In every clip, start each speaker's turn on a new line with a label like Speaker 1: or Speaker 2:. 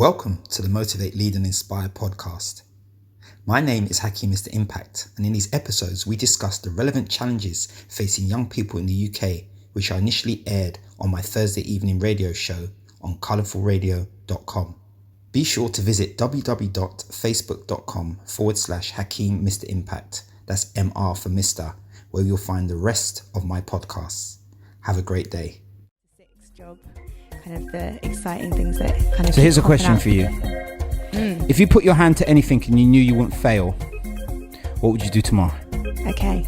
Speaker 1: Welcome to the Motivate, Lead and Inspire podcast. My name is Hakeem Mr. Impact, and in these episodes we discuss the relevant challenges facing young people in the UK, which are initially aired on my Thursday evening radio show on colourfulradio.com. Be sure to visit www.facebook.com/Hakeem Mr. Impact. That's MR for Mr, where you'll find the rest of my podcasts. Have a great day.
Speaker 2: Job, kind of the exciting things that kind of.
Speaker 3: So here's a question for you. If you put your hand to anything and you knew you wouldn't fail, what would you do tomorrow?
Speaker 2: Okay.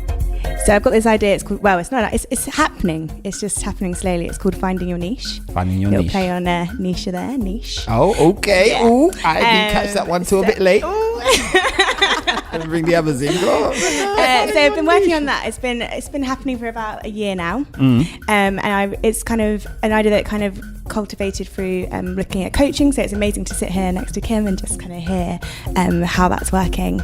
Speaker 2: So I've got this idea. It's called, well, it's not. It's happening. It's just happening slowly. It's called Finding Your Niche.
Speaker 3: Finding your
Speaker 2: Little
Speaker 3: niche.
Speaker 2: play on Neisha there. Niche.
Speaker 3: Oh, okay.
Speaker 2: Yeah.
Speaker 3: Ooh, I didn't catch that one till a bit late. Let me bring the others in.
Speaker 2: So I've been working on that. It's been happening for about a year now. It's kind of an idea that kind of cultivated through looking at coaching. So it's amazing to sit here next to Kim and just kind of hear how that's working.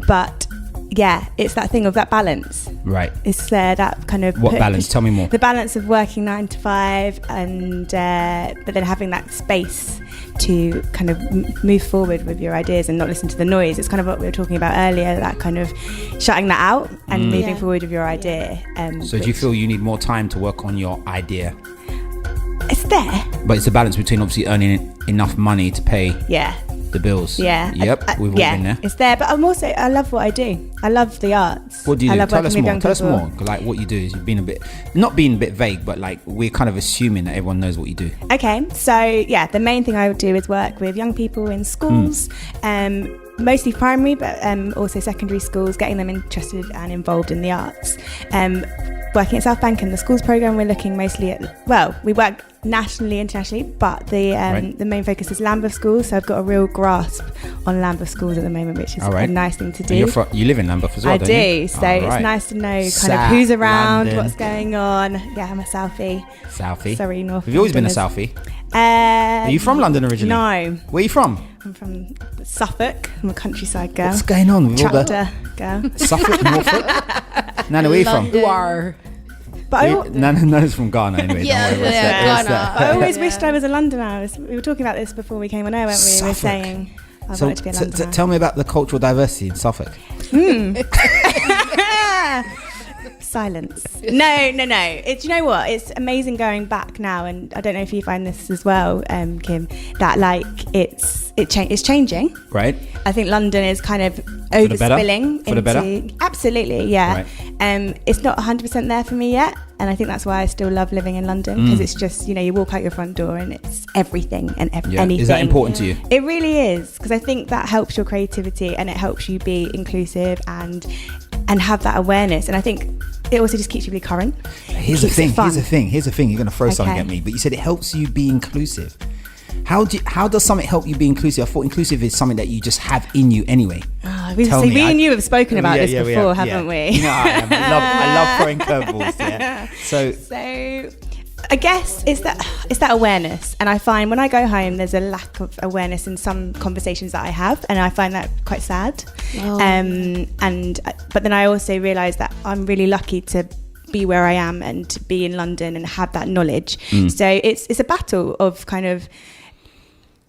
Speaker 2: But yeah, it's that thing of that balance.
Speaker 3: Right.
Speaker 2: It's that kind of...
Speaker 3: What balance? Tell me more.
Speaker 2: The balance of working 9 to 5 and but then having that space to kind of move forward with your ideas and not listen to the noise. It's kind of what we were talking about earlier, that kind of shutting that out and moving forward with your idea.
Speaker 3: So do you feel you need more time to work on your idea?
Speaker 2: It's there.
Speaker 3: But it's a balance between obviously earning enough money to pay the bills.
Speaker 2: Yeah.
Speaker 3: Yep, we've all been there.
Speaker 2: It's there, but I love what I do. I love the arts.
Speaker 3: What do you
Speaker 2: I
Speaker 3: do?
Speaker 2: love
Speaker 3: Tell us
Speaker 2: working with
Speaker 3: more.
Speaker 2: young
Speaker 3: Tell us
Speaker 2: people.
Speaker 3: more. Like what you do is you've been not being a bit vague, but like we're kind of assuming that everyone knows what you do.
Speaker 2: Okay, so yeah, the main thing I would do is work with young people in schools, mostly primary, but also secondary schools, getting them interested and involved in the arts. Working at South Bank in the schools program, we're looking mostly at, well, we work nationally, internationally, but the main focus is Lambeth schools. So I've got a real grasp on Lambeth schools at the moment, which is a nice thing to do.
Speaker 3: You live in Lambeth as well, don't you?
Speaker 2: I do, so it's nice to know kind of who's around, what's going on. Yeah, I'm a Southie.
Speaker 3: Southie?
Speaker 2: Sorry, North.
Speaker 3: Have you always been a Southie?
Speaker 2: Are
Speaker 3: you from London originally?
Speaker 2: No.
Speaker 3: Where are you from?
Speaker 2: I'm from Suffolk. I'm a countryside girl.
Speaker 3: What's going on with all
Speaker 2: Tractor girl.
Speaker 3: Suffolk, Norfolk? Nana, where are you from?
Speaker 2: But
Speaker 3: Nana's from Ghana anyway.
Speaker 2: Ghana. I always wished I was a Londoner. We were talking about this before we came on air, weren't we? We were saying I wanted to be a Londoner.
Speaker 3: Tell me about the cultural diversity in Suffolk.
Speaker 2: Silence. No. Do you know what? It's amazing going back now, and I don't know if you find this as well, Kim, that like it's changing.
Speaker 3: Right.
Speaker 2: I think London is kind of overspilling
Speaker 3: for the better.
Speaker 2: Absolutely, yeah.
Speaker 3: Right.
Speaker 2: It's not 100% there for me yet, and I think that's why I still love living in London, because it's just, you walk out your front door and it's everything and anything.
Speaker 3: Is that important to you?
Speaker 2: It really is, because I think that helps your creativity and it helps you be inclusive and have that awareness, and I think it also just keeps you really current.
Speaker 3: Here's the thing. You're going to throw something at me, but you said it helps you be inclusive. How does something help you be inclusive? I thought inclusive is something that you just have in you anyway.
Speaker 2: We and you have spoken about this before, haven't we?
Speaker 3: No, I love throwing curveballs. Yeah. So
Speaker 2: I guess it's that awareness, and I find when I go home there's a lack of awareness in some conversations that I have, and I find that quite sad. But then I also realise that I'm really lucky to be where I am and to be in London and have that knowledge. So it's a battle of kind of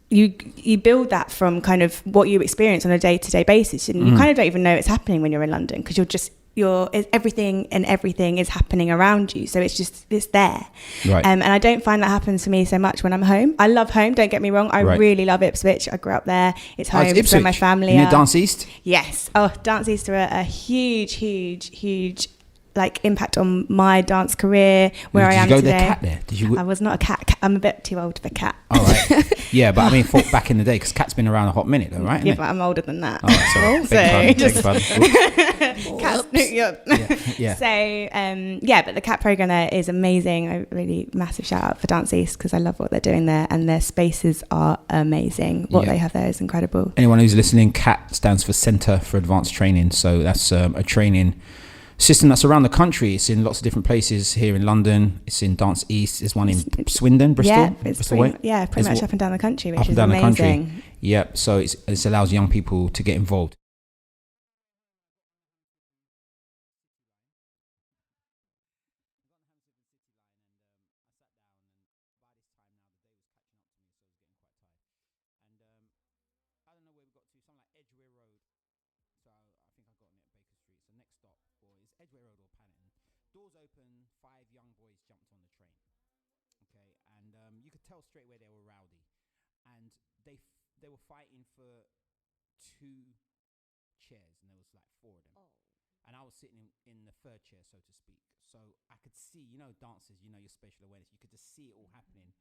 Speaker 2: you build that from kind of what you experience on a day-to-day basis, and you kind of don't even know it's happening when you're in London, because everything is happening around you, so it's there.
Speaker 3: Right.
Speaker 2: And I don't find that happens for me so much when I'm home. I love home, don't get me wrong. I really love Ipswich. I grew up there. It's home. It's where my family are.
Speaker 3: Near Dance East?
Speaker 2: Yes. Dance East are a huge like impact on my dance career, where I am today.
Speaker 3: Did you go there cat there?
Speaker 2: I was not a cat. I'm a bit too old for cat.
Speaker 3: All right. Yeah, but I mean, back in the day, because cat's been around a hot minute though, right?
Speaker 2: Yeah, but I'm older than that.
Speaker 3: Oh, sorry. Beg your pardon.
Speaker 2: Cat snoot you up.
Speaker 3: Yeah.
Speaker 2: So, but the cat program there is amazing. A really massive shout out for Dance East, because I love what they're doing there, and their spaces are amazing. What they have there is incredible.
Speaker 3: Anyone who's listening, CAT stands for Centre for Advanced Training. So that's a training system that's around the country. It's in lots of different places here in London. It's in Dance East. There's one in Swindon, Bristol.
Speaker 2: Yeah, pretty much up and down the country, which is amazing.
Speaker 3: Yep. So it allows young people to get involved. next stop was Edgware Road or Paddington. Doors open, 5 young boys jumped on the train. Okay, and you could tell straight away they were rowdy, and they were fighting for 2 chairs, and there was like 4 of them.
Speaker 4: Oh.
Speaker 3: And I was sitting in the 3rd chair, so to speak. So I could see, you know, dancers, you know, your spatial awareness. You could just see it all happening.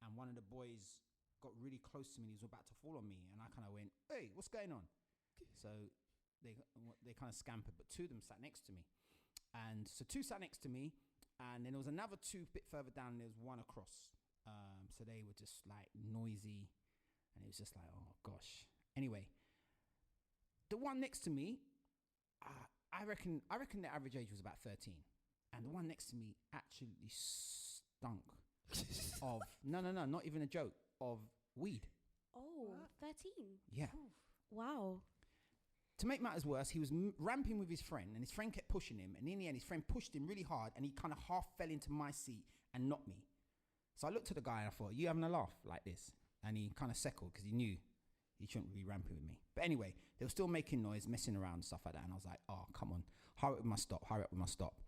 Speaker 3: And one of the boys got really close to me. He was about to fall on me, and I kind of went, "Hey, what's going on?" So they kind of scampered, but 2 of them sat next to me. And so 2 sat next to me, and then there was another 2 a bit further down, and there was 1 across. So they were just like noisy, and it was just like, oh gosh. Anyway, the one next to me, I reckon the average age was about 13, and the one next to me absolutely stunk of no, not even a joke, of weed.
Speaker 4: Oh, what? 13.
Speaker 3: Yeah.
Speaker 4: Oof. Wow.
Speaker 3: To make matters worse, he was ramping with his friend, and his friend kept pushing him, and in the end, his friend pushed him really hard, and he kind of half fell into my seat and knocked me. So I looked at the guy and I thought, "You having a laugh like this?" And he kind of seckled because he knew he shouldn't be ramping with me. But anyway, they were still making noise, messing around and stuff like that. And I was like, "Oh, come on, hurry up with my stop.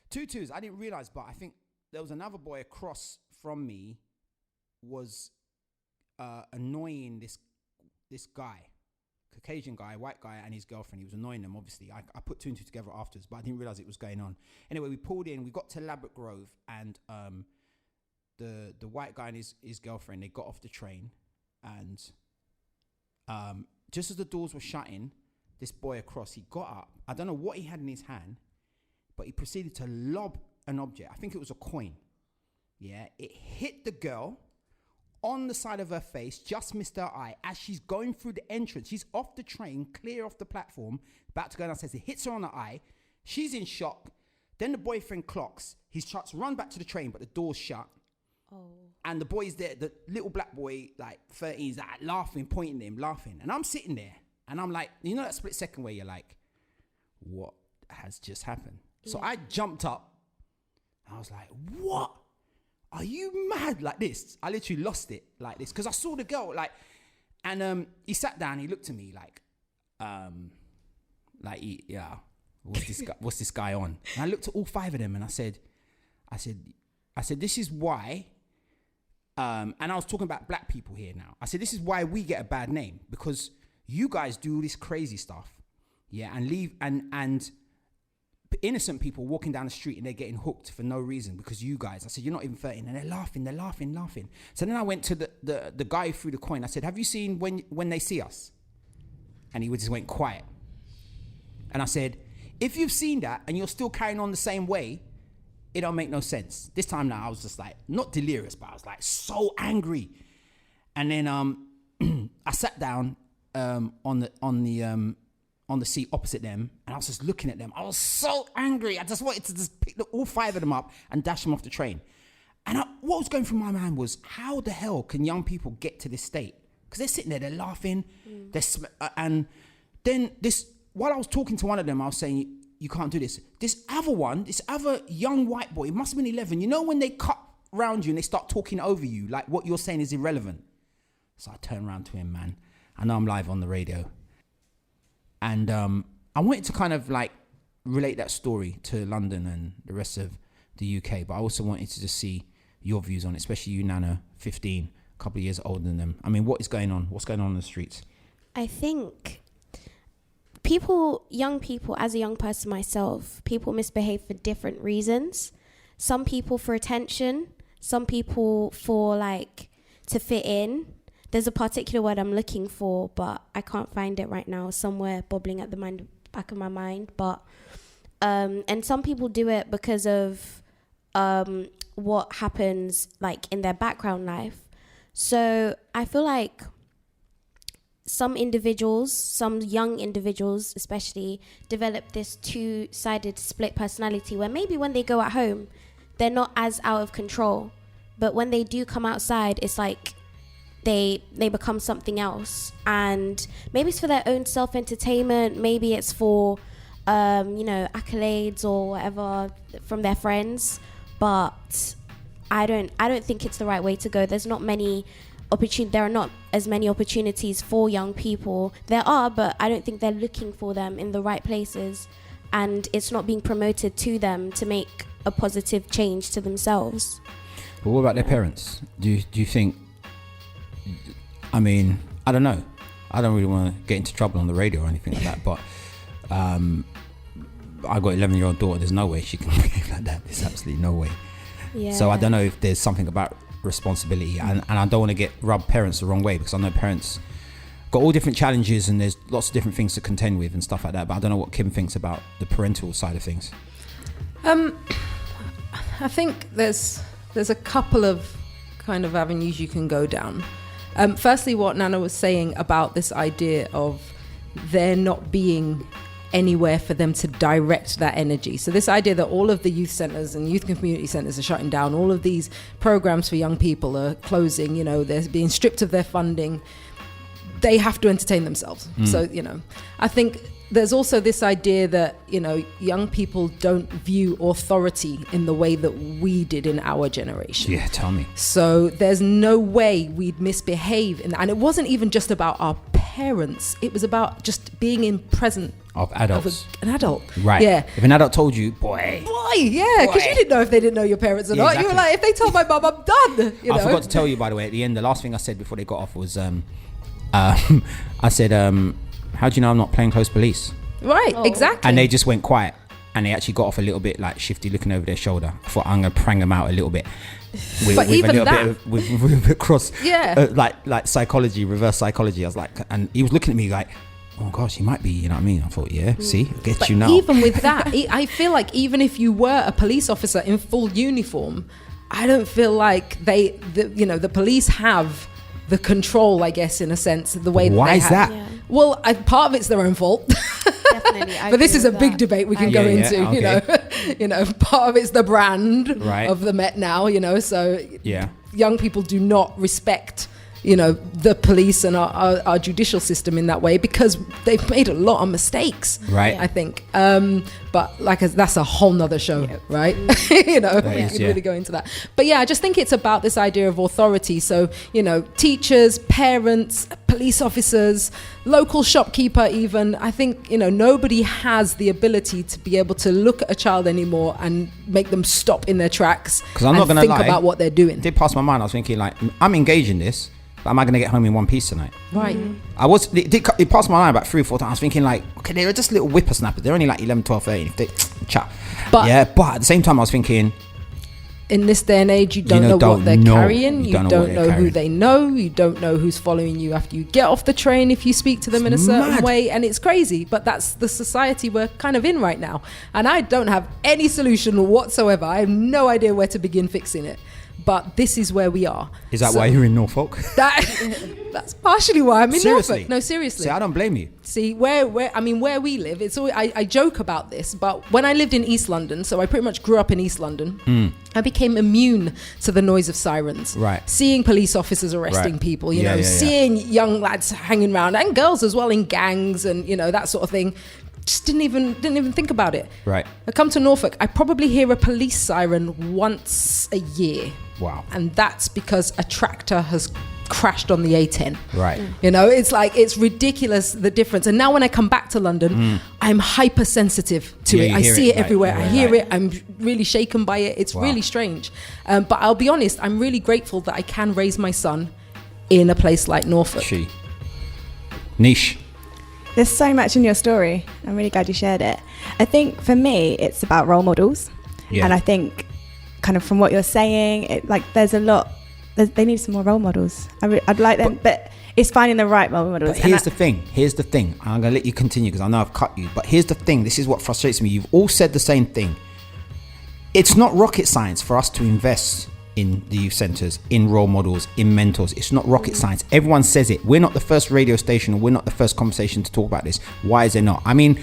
Speaker 3: 2 twos. I didn't realize, but I think there was another boy across from me was annoying this guy, Caucasian guy, white guy, and his girlfriend. He was annoying them, obviously. I put 2 and 2 together afterwards, but I didn't realize it was going on. Anyway, we pulled in, we got to Ladbroke Grove, and the white guy and his girlfriend, they got off the train, and just as the doors were shutting, this boy across, he got up. I don't know what he had in his hand, but he proceeded to lob an object. I think it was a coin. Yeah, it hit the girl on the side of her face, just missed her eye. As she's going through the entrance, she's off the train, clear off the platform, about to go downstairs. It hits her on the eye. She's in shock. Then the boyfriend clocks. He starts to run back to the train, but the door's shut.
Speaker 4: Oh.
Speaker 3: And the boy's there, the little black boy, like 13, is like laughing, pointing at him, laughing. And I'm sitting there, and I'm like, you know that split second where you're like, what has just happened? Yeah. So I jumped up. I was like, what? Are you mad? Like this. I literally lost it like this. Because I saw the girl, like, and he sat down, he looked at me like, yeah, what's this guy on? And I looked at all 5 of them, and I said, this is why, and I was talking about black people here now. I said, this is why we get a bad name, because you guys do all this crazy stuff, yeah, and leave, and innocent people walking down the street and they're getting hooked for no reason because you guys. I said, you're not even 13, and they're laughing. So then I went to the guy who threw the coin. I said, have you seen when they see us? And he just went quiet. And I said, if you've seen that and you're still carrying on the same way, it don't make no sense. This time now I was just like, not delirious, but I was like so angry. And then I sat down on the seat opposite them, and I was just looking at them. I was so angry. I just wanted to just pick all 5 of them up and dash them off the train. And what was going through my mind was, how the hell can young people get to this state? Because they're sitting there, they're laughing, and then while I was talking to one of them, I was saying, you can't do this. This other young white boy, he must have been 11. You know when they cut around you and they start talking over you, like what you're saying is irrelevant. So I turned around to him, man. I know I'm live on the radio. And I wanted to kind of like relate that story to London and the rest of the UK, but I also wanted to just see your views on it, especially you, Nana, 15, a couple of years older than them. I mean, what is going on? What's going on in the streets?
Speaker 4: I think young people, as a young person myself, people misbehave for different reasons. Some people for attention, some people for like to fit in. There's a particular word I'm looking for, but I can't find it right now. Somewhere bobbling at the back of my mind. But and some people do it because of what happens like in their background life. So I feel like some young individuals especially, develop this 2-sided split personality where maybe when they go at home, they're not as out of control. But when they do come outside, it's like they become something else. And maybe it's for their own self-entertainment. Maybe it's for, accolades or whatever from their friends. But I don't think it's the right way to go. There are not as many opportunities for young people. There are, but I don't think they're looking for them in the right places. and it's not being promoted to them to make a positive change to themselves.
Speaker 3: But what about their parents? Do you think, I mean, I don't know. I don't really want to get into trouble on the radio or anything like that, but I got an 11-year-old daughter. There's no way she can behave like that. There's absolutely no way.
Speaker 4: Yeah.
Speaker 3: So I don't know if there's something about responsibility, and I don't want to rub parents the wrong way, because I know parents got all different challenges and there's lots of different things to contend with and stuff like that. But I don't know what Kim thinks about the parental side of things.
Speaker 5: I think there's a couple of kind of avenues you can go down. Firstly, what Nana was saying about this idea of there not being anywhere for them to direct that energy. So this idea that all of the youth centres and youth and community centres are shutting down, all of these programs for young people are closing, you know, they're being stripped of their funding. They have to entertain themselves. So, you know, I think there's also this idea that, you know, young people don't view authority in the way that we did in our generation.
Speaker 3: Yeah, tell me.
Speaker 5: So there's no way we'd misbehave and it wasn't even just about our parents. It was about just being in present
Speaker 3: of adults.
Speaker 5: Of an adult.
Speaker 3: Right.
Speaker 5: Yeah.
Speaker 3: If an adult told you, boy,
Speaker 5: yeah, because you didn't know if they didn't know your parents or not.
Speaker 3: Exactly.
Speaker 5: You were like, if they told my mum, I'm done. You know?
Speaker 3: I forgot to tell you, by the way, at the end, the last thing I said before they got off was, I said, how do you know I'm not playing close police?
Speaker 5: Right, exactly.
Speaker 3: And they just went quiet, and they actually got off a little bit like shifty, looking over their shoulder. I thought, I'm gonna prang them out a little bit. With
Speaker 5: even
Speaker 3: a little
Speaker 5: that,
Speaker 3: bit of, with cross,
Speaker 5: yeah,
Speaker 3: like psychology, reverse psychology. I was like, and he was looking at me like, oh gosh, he might be, you know what I mean? I thought, yeah, see, I get
Speaker 5: but
Speaker 3: you now.
Speaker 5: Even with that, I feel like even if you were a police officer in full uniform, I don't feel like the police have the control, I guess, in a sense, the way that
Speaker 3: Why
Speaker 5: they
Speaker 3: is
Speaker 5: have.
Speaker 3: that?
Speaker 4: Yeah.
Speaker 5: Well, part of it's their own fault.
Speaker 4: Definitely. I
Speaker 5: But this
Speaker 4: agree
Speaker 5: is a
Speaker 4: with
Speaker 5: big
Speaker 4: that.
Speaker 5: debate we can go into,
Speaker 3: okay.
Speaker 5: you know, part of it's the brand
Speaker 3: Right.
Speaker 5: of the Met now, you know, so
Speaker 3: Yeah.
Speaker 5: young people do not respect, you know, the police and our judicial system in that way because they've made a lot of mistakes,
Speaker 3: Right.
Speaker 5: I think. But that's a whole nother show, right? You know, we
Speaker 3: is,
Speaker 5: could
Speaker 3: yeah.
Speaker 5: really go into that. But yeah, I just think it's about this idea of authority. So, you know, teachers, parents, police officers, local shopkeeper even. I think, you know, nobody has the ability to be able to look at a child anymore and make them stop in their tracks
Speaker 3: 'Cause I'm not
Speaker 5: and
Speaker 3: gonna
Speaker 5: think
Speaker 3: lie,
Speaker 5: about what they're doing.
Speaker 3: It did pass my mind. I was thinking, like, I'm engaged in this, but am I going to get home in one piece tonight?
Speaker 5: Right.
Speaker 3: It passed my mind about 3 or 4 times. I was thinking, like, okay, they're just little whippersnappers. They're only like 11, 12, 13. If they chat. But at the same time, I was thinking,
Speaker 5: in this day and age, you don't know what they're carrying. You don't know who they know. You don't know who's following you after you get off the train if you speak to them in a certain way. And it's crazy, but that's the society we're kind of in right now. And I don't have any solution whatsoever. I have no idea where to begin fixing it. But this is where we are.
Speaker 3: is that why you're in Norfolk?
Speaker 5: That's partially why I'm in
Speaker 3: Seriously?
Speaker 5: Norfolk. No, seriously.
Speaker 3: See, I don't blame you.
Speaker 5: See, where we live, it's always, I joke about this, but when I lived in East London, so I pretty much grew up in East London, I became immune to the noise of sirens.
Speaker 3: Right.
Speaker 5: Seeing police officers arresting
Speaker 3: Right.
Speaker 5: people, you know, seeing young lads hanging around and girls as well in gangs and, you know, that sort of thing. Just didn't even think about it.
Speaker 3: Right.
Speaker 5: I come to Norfolk, I probably hear a police siren once a year.
Speaker 3: Wow.
Speaker 5: And that's because a tractor has crashed on the A10.
Speaker 3: Right.
Speaker 5: You know, it's like, it's ridiculous, the difference. And now when I come back to London, I'm hypersensitive to
Speaker 3: Yeah,
Speaker 5: it.
Speaker 3: you
Speaker 5: I
Speaker 3: hear
Speaker 5: see
Speaker 3: it,
Speaker 5: it everywhere.
Speaker 3: right,
Speaker 5: I hear
Speaker 3: right.
Speaker 5: it. I'm really shaken by it. It's
Speaker 3: Wow.
Speaker 5: really strange. But I'll be honest, I'm really grateful that I can raise my son in a place like Norfolk.
Speaker 3: Niche.
Speaker 2: There's so much in your story. I'm really glad you shared it. I think for me, it's about role models.
Speaker 3: Yeah.
Speaker 2: And I think kind of from what you're saying, there's a lot, they need some more role models. I'd like them, but it's finding the right role models.
Speaker 3: But here's the thing. I'm going to let you continue because I know I've cut you. But here's the thing. This is what frustrates me. You've all said the same thing. It's not rocket science for us to invest in the youth centres, in role models, in mentors. It's not rocket science. Everyone says it. We're not the first radio station, or we're not the first conversation to talk about this. Why is there not? I mean,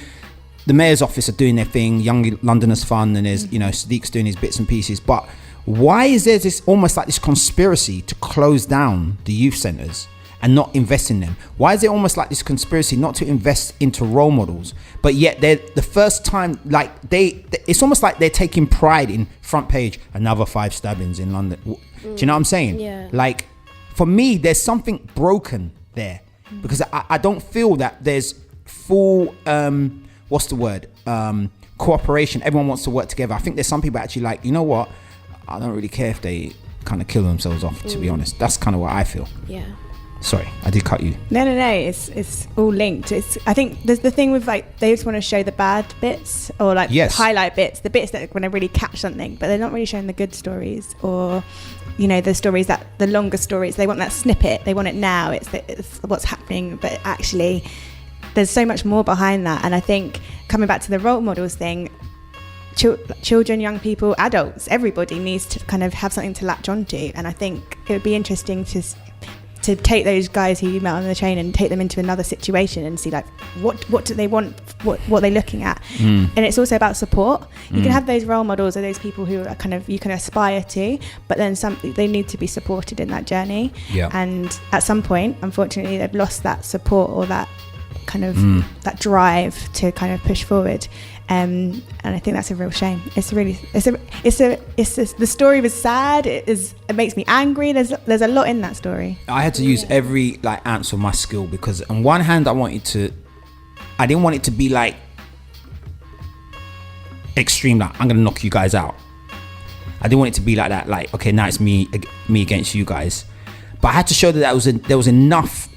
Speaker 3: the mayor's office are doing their thing, Young Londoners Fund, and there's, you know, Sadiq's doing his bits and pieces. But why is there this almost like this conspiracy to close down the youth centres and not invest in them? Why is it almost like this conspiracy not to invest into role models, but yet they're the first time, like it's almost like they're taking pride in front page, another 5 stabbings in London. Do you know what I'm saying?
Speaker 4: Yeah.
Speaker 3: Like, for me, there's something broken there because I don't feel that there's full what's the word? Cooperation. Everyone wants to work together. I think there's some people actually like, you know what? I don't really care if they kind of kill themselves off, to be honest. That's kind of what I feel.
Speaker 4: Yeah.
Speaker 3: Sorry, I did cut you.
Speaker 2: No. It's all linked. I think there's the thing with like they just want to show the bad bits or like highlight bits, the bits that are going to really catch something, but they're not really showing the good stories or, you know, the stories that the longer stories. They want that snippet. They want it now. It's what's happening, but actually, there's so much more behind that. And I think coming back to the role models thing. Children, young people, adults, everybody needs to kind of have something to latch onto, and I think it would be interesting to take those guys who you met on the train and take them into another situation and see like what do they want, what they're looking at. And it's also about support. You can have those role models or those people who are kind of you can aspire to, but then they need to be supported in that journey. And at some point, unfortunately, they've lost that support or that kind of that drive to kind of push forward. And I think that's a real shame. The story was sad. It makes me angry. There's a lot in that story.
Speaker 3: I had to use every like ounce of my skill because on one hand I didn't want it to be like extreme, like I'm gonna knock you guys out. I didn't want it to be like that, like okay, now it's me against you guys. But I had to show that there was enough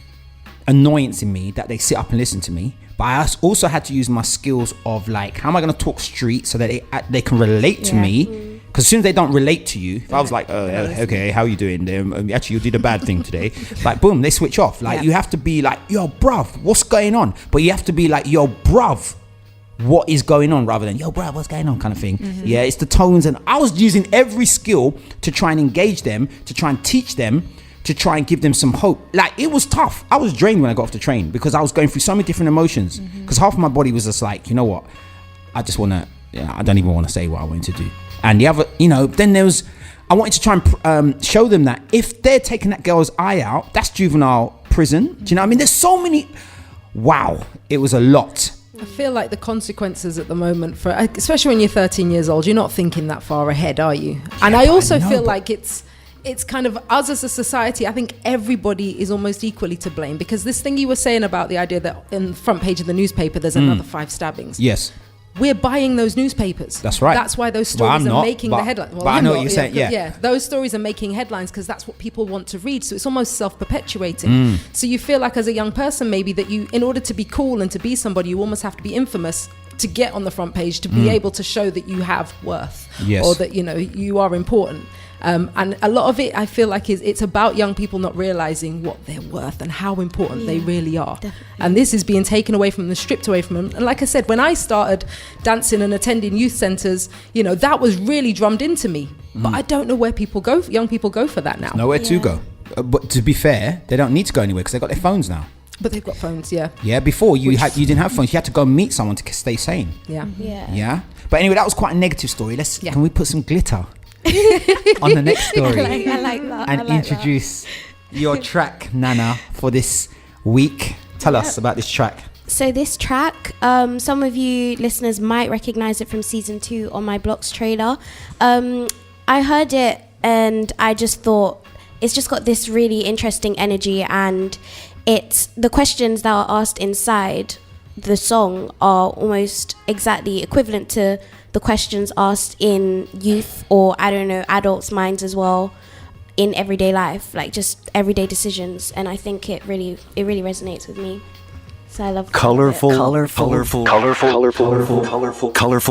Speaker 3: annoyance in me that they sit up and listen to me. But I also had to use my skills of like, how am I going to talk street so that they can relate to me? Because as soon as they don't relate to you, if I was like, oh, okay, how you doing? Actually, you did a bad thing today. Like, boom, they switch off. Like, you have to be like, yo, bruv, what's going on? But you have to be like, yo, bruv, what is going on? Rather than, yo, bruv, what's going on kind of thing. Yeah, it's the tones. And I was using every skill to try and engage them, to try and teach them, to try and give them some hope. Like, it was tough. I was drained when I got off the train because I was going through so many different emotions because half of my body was just like, you know what, I just want to, I don't even want to say what I wanted to do. And the other, then I wanted to try and show them that if they're taking that girl's eye out, that's juvenile prison. Do you know what I mean? There's so many, wow, it was a lot.
Speaker 5: I feel like the consequences at the moment especially when you're 13 years old, you're not thinking that far ahead, are you? And I also feel like it's kind of us as a society. I think everybody is almost equally to blame because this thing you were saying about the idea that in the front page of the newspaper there's another 5 stabbings.
Speaker 3: Yes.
Speaker 5: We're buying those newspapers.
Speaker 3: That's right.
Speaker 5: That's why those stories are making the headlines.
Speaker 3: Well, but I know what you're saying. Yeah,
Speaker 5: those stories are making headlines because that's what people want to read. So it's almost self-perpetuating. So you feel like as a young person maybe that you, in order to be cool and to be somebody, you almost have to be infamous to get on the front page, to be able to show that you have worth or that, you are important. And a lot of it I feel like it's about young people not realizing what they're worth and how important they really are. Definitely. And this is being taken away from them, stripped away from them. And like I said, when I started dancing and attending youth centers, that was really drummed into me. But I don't know where young people go for that now.
Speaker 3: Nowhere to go. But to be fair, they don't need to go anywhere because they've got their phones now.
Speaker 5: But they've got phones, yeah. Yeah,
Speaker 3: before you didn't have phones. You had to go meet someone to stay sane. Yeah. But anyway, that was quite a negative story. Can we put some glitter on the next story?
Speaker 2: I like that.
Speaker 3: And introduce your track, Nana, for this week. Tell us about this track.
Speaker 4: So this track, some of you listeners might recognize it from season 2 on my Blocks trailer. I heard it and I just thought it's just got this really interesting energy, and it's the questions that are asked inside the song are almost exactly equivalent to the questions asked in youth or adults' minds as well in everyday life, like just everyday decisions. And I think it really resonates with me. So I love
Speaker 6: Colourful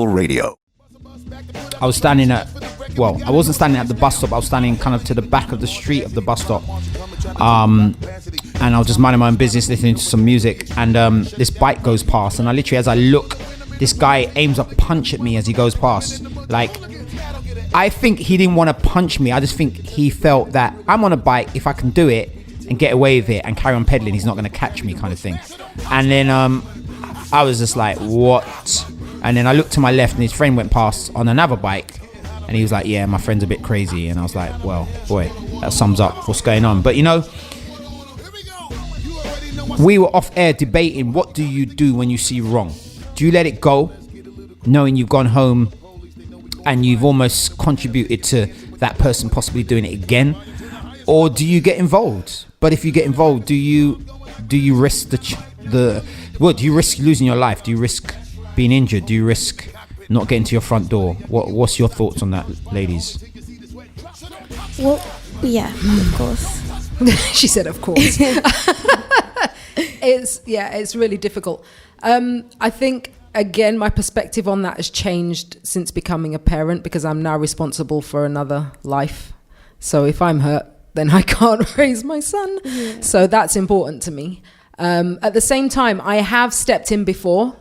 Speaker 6: Radio.
Speaker 3: I was standing I wasn't standing at the bus stop. I was standing kind of to the back of the street of the bus stop. And I was just minding my own business, listening to some music. And this bike goes past. And I literally, as I look, this guy aims a punch at me as he goes past. Like, I think he didn't want to punch me. I just think he felt that I'm on a bike. If I can do it and get away with it and carry on pedaling, he's not going to catch me, kind of thing. And then I was just like, what? And then I looked to my left and his friend went past on another bike. And he was like, yeah, my friend's a bit crazy. And I was like, well, boy, that sums up what's going on. But, we were off air debating, what do you do when you see wrong? Do you let it go, knowing you've gone home and you've almost contributed to that person possibly doing it again? Or do you get involved? But if you get involved, do you risk do you risk losing your life? Do you risk being injured, do you risk not getting to your front door? What's your thoughts on that, ladies?
Speaker 4: Well, yeah, of course.
Speaker 5: She said, of course. It's really difficult. I think, again, my perspective on that has changed since becoming a parent, because I'm now responsible for another life. So if I'm hurt, then I can't raise my son. Yeah. So that's important to me. At the same time, I have stepped in before,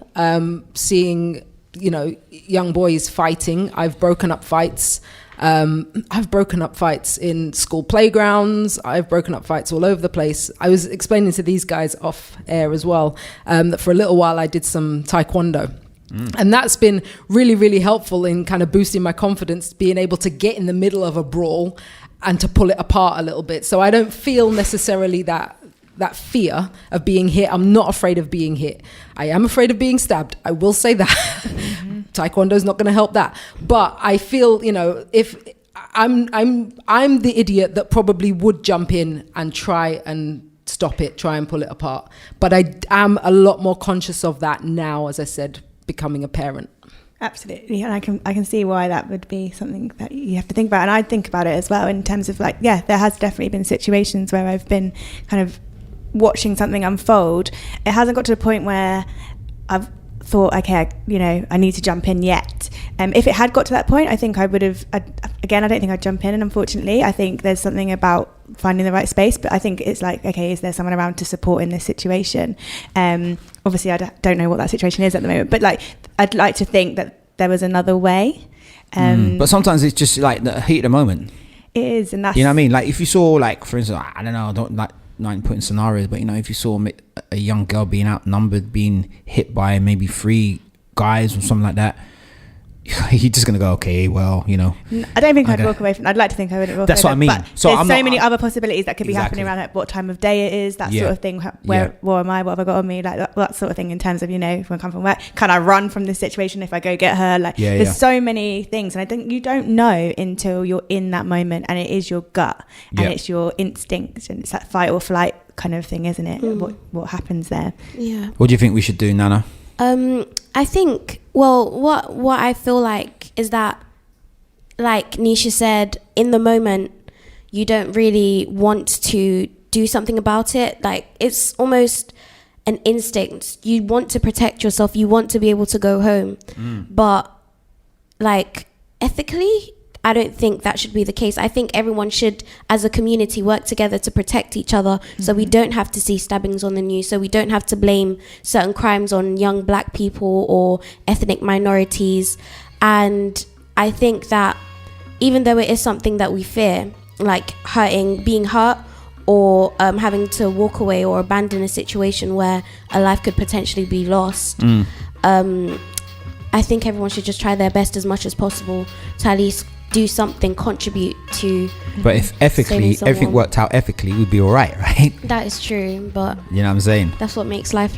Speaker 5: seeing, young boys fighting. I've broken up fights. I've broken up fights in school playgrounds. I've broken up fights all over the place. I was explaining to these guys off air as well, that for a little while I did some taekwondo. And that's been really, really helpful in kind of boosting my confidence, being able to get in the middle of a brawl and to pull it apart a little bit. So I don't feel necessarily that fear of being hit. I'm not afraid of being hit. I am afraid of being stabbed. I will say that. Mm-hmm. Taekwondo is not going to help that. But I feel, if I'm the idiot that probably would jump in and try and stop it, try and pull it apart. But I am a lot more conscious of that now, as I said, becoming a parent.
Speaker 2: Absolutely, and I can see why that would be something that you have to think about, and I think about it as well in terms of there has definitely been situations where I've been kind of watching something unfold. It hasn't got to the point where I've thought, okay, I need to jump in yet. If it had got to that point, I think I would have. Again, I don't think I'd jump in, and unfortunately, I think there's something about finding the right space. But I think it's okay, is there someone around to support in this situation? Obviously, I don't know what that situation is at the moment, but I'd like to think that there was another way.
Speaker 3: But sometimes it's just the heat of the moment.
Speaker 2: It is, and that's,
Speaker 3: you know what I mean. If you saw, for instance, I don't know, I don't not putting scenarios, but if you saw a young girl being outnumbered, being hit by maybe 3 guys or something like that, you're just gonna go, okay, well,
Speaker 2: I don't think I'd walk away from. I'd like to think I wouldn't walk away.
Speaker 3: That's what I mean.
Speaker 2: But so there's so many other possibilities that could be happening around what time of day it is, that sort of thing. Where am I? What have I got on me? That sort of thing. In terms of when I come from work, can I run from this situation if I go get her? There's so many things, and I think you don't know until you're in that moment, and it is your gut and it's your instinct, and it's that fight or flight kind of thing, isn't it? What happens there? Yeah.
Speaker 3: What do you think we should do, Nana?
Speaker 4: I think, what I feel like is that, like Neisha said, in the moment, you don't really want to do something about it. It's almost an instinct. You want to protect yourself. You want to be able to go home. But, ethically, I don't think that should be the case. I think everyone should, as a community, work together to protect each other, so we don't have to see stabbings on the news, so we don't have to blame certain crimes on young black people or ethnic minorities. And I think that even though it is something that we fear, like being hurt or having to walk away or abandon a situation where a life could potentially be lost, I think everyone should just try their best as much as possible to at least do something, contribute to.
Speaker 3: But if ethically everything worked out ethically, we'd be all right?
Speaker 4: That is true, but
Speaker 3: you know what I'm saying,
Speaker 4: that's what makes life.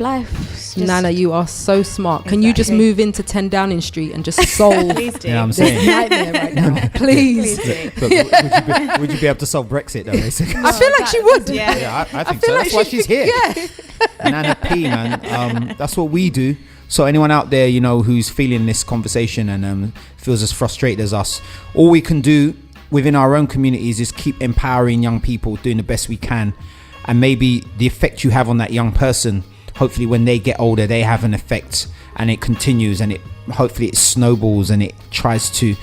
Speaker 5: Nana, you are so smart. Can you just move into 10 Downing Street and just solve
Speaker 3: you know what I'm saying?
Speaker 5: nightmare right now? Please.
Speaker 3: Would you be able to solve Brexit though, basically?
Speaker 5: I feel like she would.
Speaker 3: Yeah, I think so. That's why she's here. Nana P, man. That's what we do. So anyone out there, who's feeling this conversation and feels as frustrated as us, all we can do within our own communities is keep empowering young people, doing the best we can. And maybe the effect you have on that young person, hopefully when they get older, they have an effect and it continues, and hopefully it snowballs and it tries to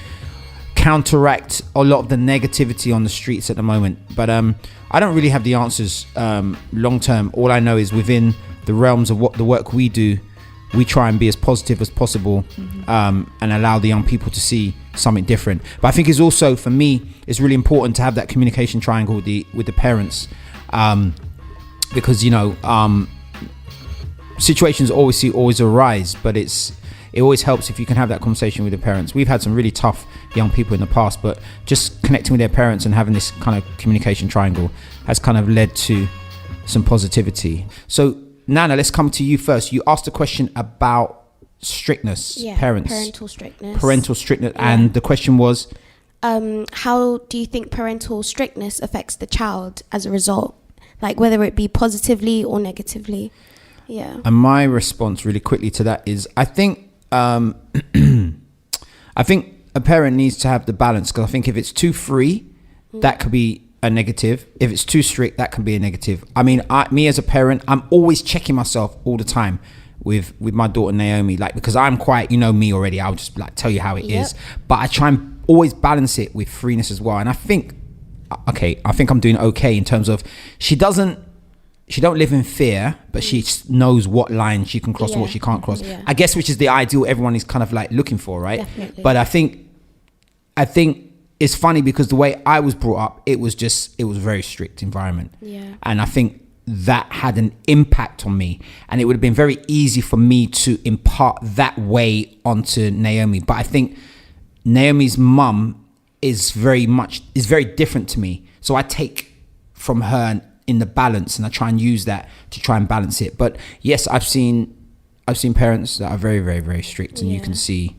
Speaker 3: counteract a lot of the negativity on the streets at the moment. But I don't really have the answers long term. All I know is within the realms of what the work we do, we try and be as positive as possible, and allow the young people to see something different. But I think it's also, for me, it's really important to have that communication triangle with the parents, because situations always arise, but it always helps if you can have that conversation with the parents. We've had some really tough young people in the past, but just connecting with their parents and having this kind of communication triangle has kind of led to some positivity. So Nana, let's come to you first. You asked a question about strictness,
Speaker 4: parental strictness.
Speaker 3: And the question was,
Speaker 4: how do you think parental strictness affects the child as a result, whether it be positively or negatively? And
Speaker 3: my response really quickly to that is, I think I think a parent needs to have the balance, because I think if it's too free, that could be a negative. If it's too strict, that can be a negative. I mean, me as a parent, I'm always checking myself all the time with my daughter Naomi, like, because I'm quite, you know me already, I'll just like tell you how it is, but I try and always balance it with freeness as well. And I think I'm doing okay in terms of she don't live in fear, but she knows what line she can cross and what she can't cross. I guess, which is the ideal everyone is kind of like looking for, right?
Speaker 4: Definitely.
Speaker 3: But I think it's funny because the way I was brought up, it was a very strict environment. And I think that had an impact on me, and it would have been very easy for me to impart that way onto Naomi. But I think Naomi's mum is very different to me. So I take from her in the balance, and I try and use that to try and balance it. But yes, I've seen parents that are very, very, very strict, and you can see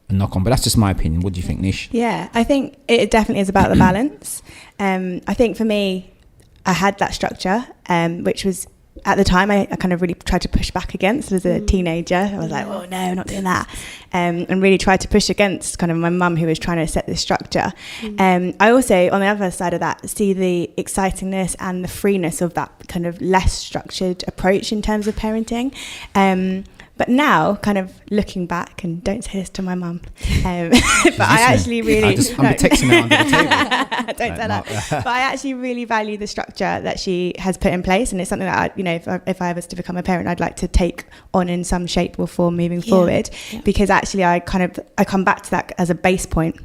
Speaker 3: a knock on. But that's just my opinion. What do you think, Nish?
Speaker 2: Yeah, I think it definitely is about the balance. I think for me, I had that structure, which was, at the time, I kind of really tried to push back against as a teenager. I was like, oh no, not doing that. And really tried to push against kind of my mum, who was trying to set this structure. I also, on the other side of that, see the excitingness and the freeness of that kind of less structured approach in terms of parenting. But now, kind of looking back, and don't say this to my mum, but I actually really...
Speaker 3: I'm texting her under the table.
Speaker 2: Don't say that. But I actually really value the structure that she has put in place, and it's something that if I was to become a parent, I'd like to take on in some shape or form moving forward, because actually I come back to that as a base point.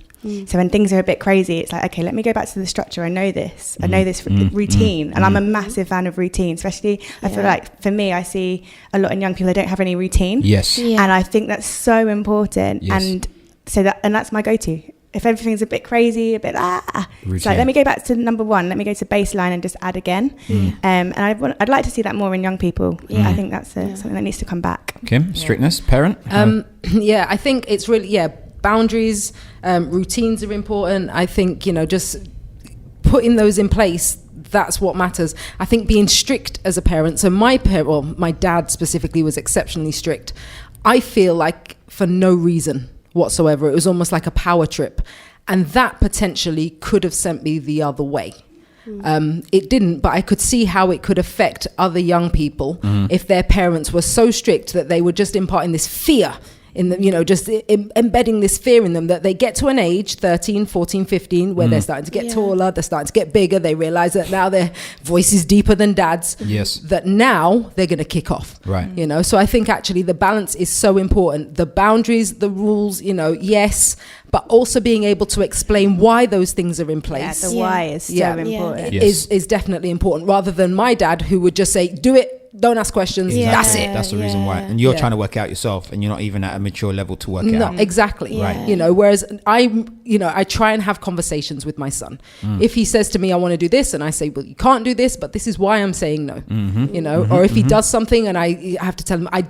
Speaker 2: So when things are a bit crazy, it's like, okay, let me go back to the structure. I know this routine, and I'm a massive fan of routine, especially I feel like for me, I see a lot in young people that don't have any routine.
Speaker 3: Yes.
Speaker 2: And I think that's so important. Yes. And so that's my go-to. If everything's a bit crazy, a bit it's like, let me go back to number one, let me go to baseline and just add again. And I'd like to see that more in young people. I think that's something that needs to come back.
Speaker 3: Kim, strictness, parent?
Speaker 5: I think it's really, boundaries, routines are important. I think, just putting those in place, that's what matters. I think being strict as a parent, so my dad specifically was exceptionally strict. I feel like for no reason whatsoever, it was almost like a power trip, and that potentially could have sent me the other way. It didn't, but I could see how it could affect other young people if their parents were so strict that they were just imparting this fear in them, just embedding this fear in them, that they get to an age 13, 14, 15 where they're starting to get taller, they're starting to get bigger, they realize that now their voice is deeper than dad's, that now they're going to kick off, right? So I think actually the balance is so important. The boundaries, the rules, yes, but also being able to explain why those things are in place.
Speaker 2: The why is so important.
Speaker 5: Is definitely important, rather than my dad, who would just say, do it, don't ask questions. That's it.
Speaker 3: That's the reason why. And you're trying to work out yourself, and you're not even at a mature level to work it out.
Speaker 5: Exactly. Right. Whereas I try and have conversations with my son. If he says to me, I want to do this, and I say, well, you can't do this, but this is why I'm saying no. Or if he does something and I have to tell him, I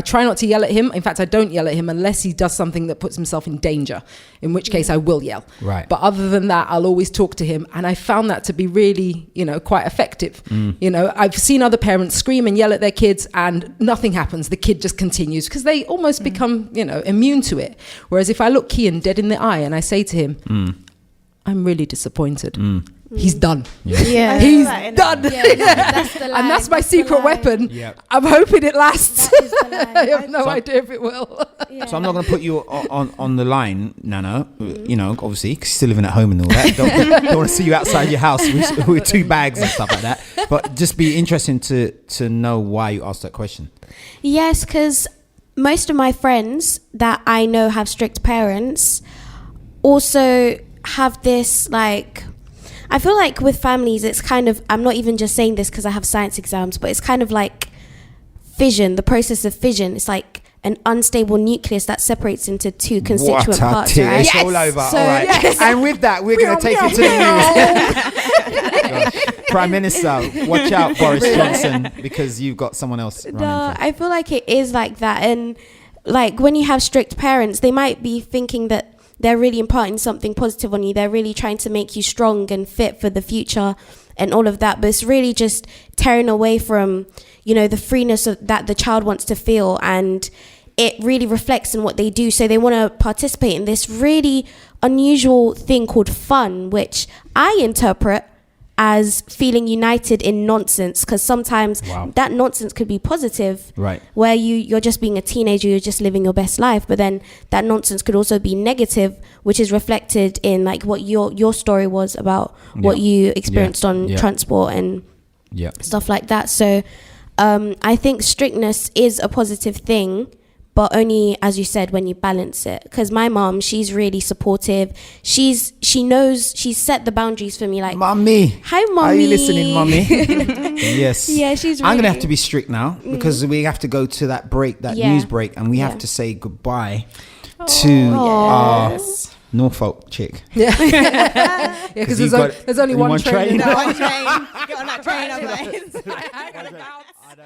Speaker 5: try not to yell at him. In fact, I don't yell at him unless he does something that puts himself in danger, in which case I will yell. Right. But other than that, I'll always talk to him. And I found that to be really, quite effective. I've seen other parents scream and yell at their kids and nothing happens. The kid just continues because they almost become, immune to it. Whereas if I look Kian dead in the eye and I say to him, I'm really disappointed. He's done.
Speaker 4: Yeah.
Speaker 5: He's done.
Speaker 4: That's the line.
Speaker 5: And that's my secret weapon. Yep. I'm hoping it lasts. I have no idea if it will.
Speaker 3: So I'm not going to put you on the line, Nana, obviously, because you're still living at home and all that. Don't want to see you outside your house with 2 bags and stuff like that. But just be interesting to know why you asked that question.
Speaker 4: Yes, because most of my friends that I know have strict parents also have this, I feel like with families, it's kind of, I'm not even just saying this because I have science exams, but it's kind of like fission, the process of fission. It's like an unstable nucleus that separates into 2 constituent parts, right?
Speaker 3: It's all over. All right. Yes. And with that, we're going to take it to the news. Prime Minister, watch out, Boris Johnson, because you've got someone else running.
Speaker 4: No, I feel like it is like that. And when you have strict parents, they might be thinking that they're really imparting something positive on you. They're really trying to make you strong and fit for the future and all of that. But it's really just tearing away from, the freeness that the child wants to feel. And it really reflects in what they do. So they want to participate in this really unusual thing called fun, which I interpret as feeling united in nonsense, because sometimes that nonsense could be positive,
Speaker 3: right,
Speaker 4: where you're just being a teenager, you're just living your best life, but then that nonsense could also be negative, which is reflected in like what your story was about what you experienced on transport and stuff like that. So I think strictness is a positive thing, but only, as you said, when you balance it. Because my mom, she's really supportive. She knows, she's set the boundaries for me. Like,
Speaker 3: Mommy.
Speaker 4: Hi, Mommy.
Speaker 3: Are you listening, Mommy? Yes.
Speaker 4: Yeah, she's really...
Speaker 3: I'm going to have to be strict now because we have to go to that break, that news break, and we have to say goodbye to our Norfolk chick.
Speaker 5: Yeah. Because there's only one train.
Speaker 2: One train. Get on that train, otherwise.
Speaker 3: I know.